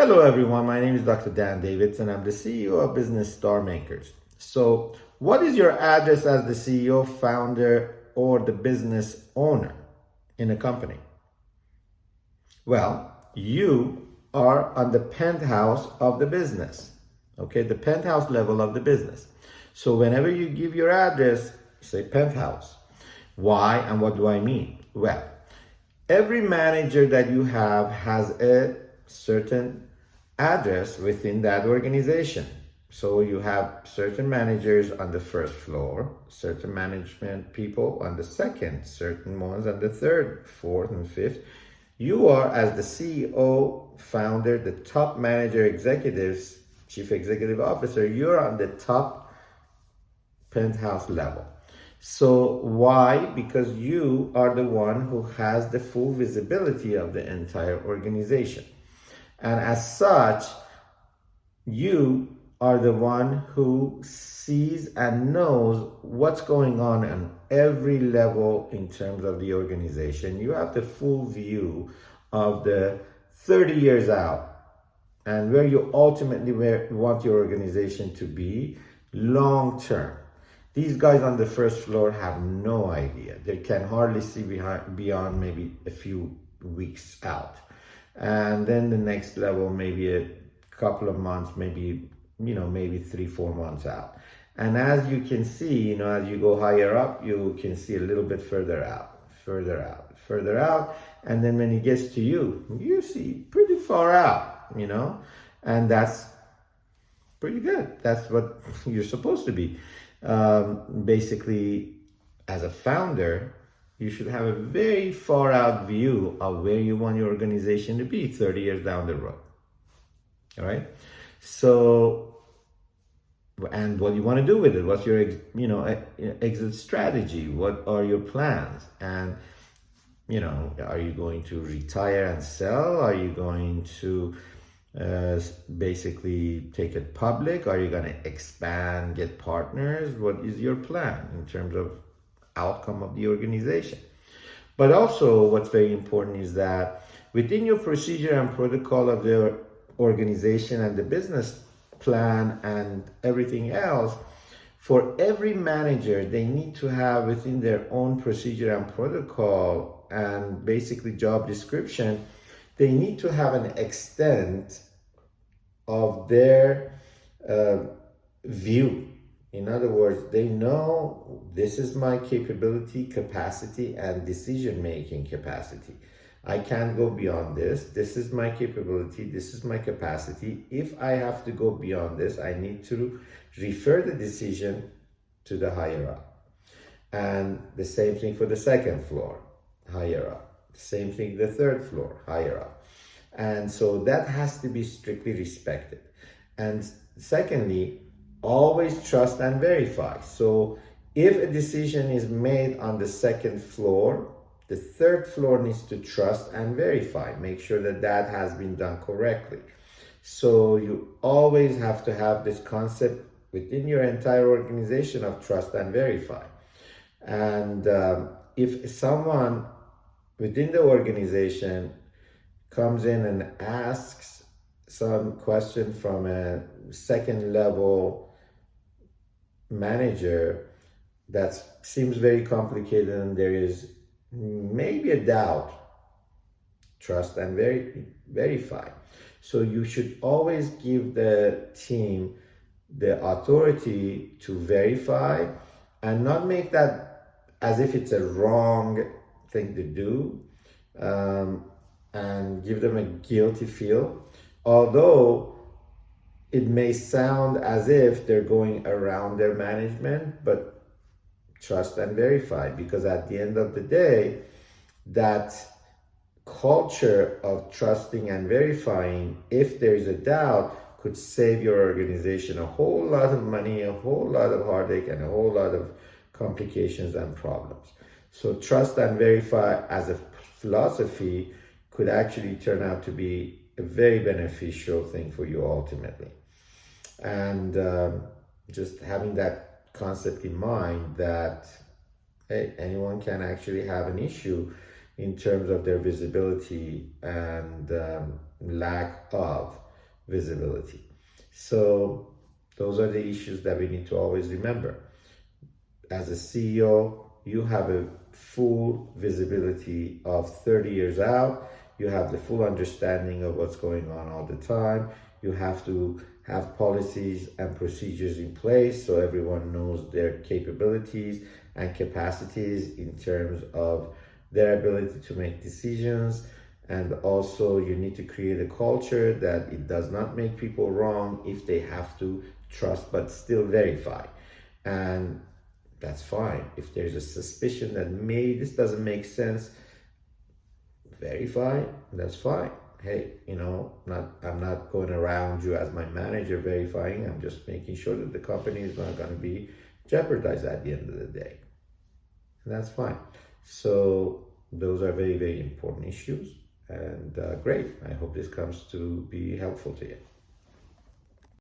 Hello everyone, my name is Dr. Dan Davidson. I'm the CEO of Business Star Makers. So, what is your address as the CEO, founder, or the business owner in a company? Well, you are on the penthouse of the business, okay, the penthouse level of the business. So, whenever you give your address, say penthouse. Why and what do I mean? Well, every manager that you have has a certain address within that organization. So you have certain managers on the first floor, certain management people on the second, certain ones on the third, fourth, and fifth. You are, as the CEO, founder, the top manager, executives, chief executive officer, you're on the top penthouse level. So why? Because you are the one who has the full visibility of the entire organization. And as such, you are the one who sees and knows what's going on every level in terms of the organization. You have the full view of the 30 years out and where you ultimately want your organization to be long term. These guys on the first floor have no idea. They can hardly see beyond maybe a few weeks out. And then the next level, maybe a couple of months, maybe 3-4 months out. And as you can see, as you go higher up, you can see a little bit further out, further out, further out. And then when it gets to you see pretty far out, and that's pretty good. That's what you're supposed to be. Basically, as a founder, you should have a very far out view of where you want your organization to be 30 years down the road. All right. So, and what you want to do with it? What's your, exit strategy? What are your plans? And, are you going to retire and sell? Are you going to basically take it public? Are you going to expand, get partners? What is your plan in terms of outcome of the organization? But also what's very important is that within your procedure and protocol of the organization and the business plan and everything else, for every manager, they need to have within their own procedure and protocol and basically job description, they need to have an extent of their view. In other words, they know this is my capability, capacity, and decision-making capacity. I can't go beyond this. This is my capability. This is my capacity. If I have to go beyond this, I need to refer the decision to the higher up. And the same thing for the second floor, higher up. Same thing, the third floor, higher up. And so that has to be strictly respected. And secondly, always trust and verify. So if a decision is made on the second floor, the third floor needs to trust and verify. Make sure that that has been done correctly. So you always have to have this concept within your entire organization of trust and verify. And if someone within the organization comes in and asks some question from a second level manager that seems very complicated and there is maybe a doubt, trust and verify. So you should always give the team the authority to verify and not make that as if it's a wrong thing to do, and give them a guilty feel. Although it may sound as if they're going around their management, but trust and verify, because at the end of the day, that culture of trusting and verifying, if there is a doubt, could save your organization a whole lot of money, a whole lot of heartache, and a whole lot of complications and problems. So trust and verify as a philosophy could actually turn out to be a very beneficial thing for you ultimately. And just having that concept in mind that hey, anyone can actually have an issue in terms of their visibility and lack of. visibility. So those are the issues that we need to always remember. As a CEO, you have a full visibility of 30 years out. You have the full understanding of what's going on all the time. You have to have policies and procedures in place so everyone knows their capabilities and capacities in terms of their ability to make decisions. And also, you need to create a culture that it does not make people wrong if they have to trust but still verify. And that's fine. If there's a suspicion that maybe this doesn't make sense, verify, that's fine. Hey, I'm not going around you as my manager verifying. I'm just making sure that the company is not going to be jeopardized at the end of the day. And that's fine. So those are very, very important issues. And great. I hope this comes to be helpful to you.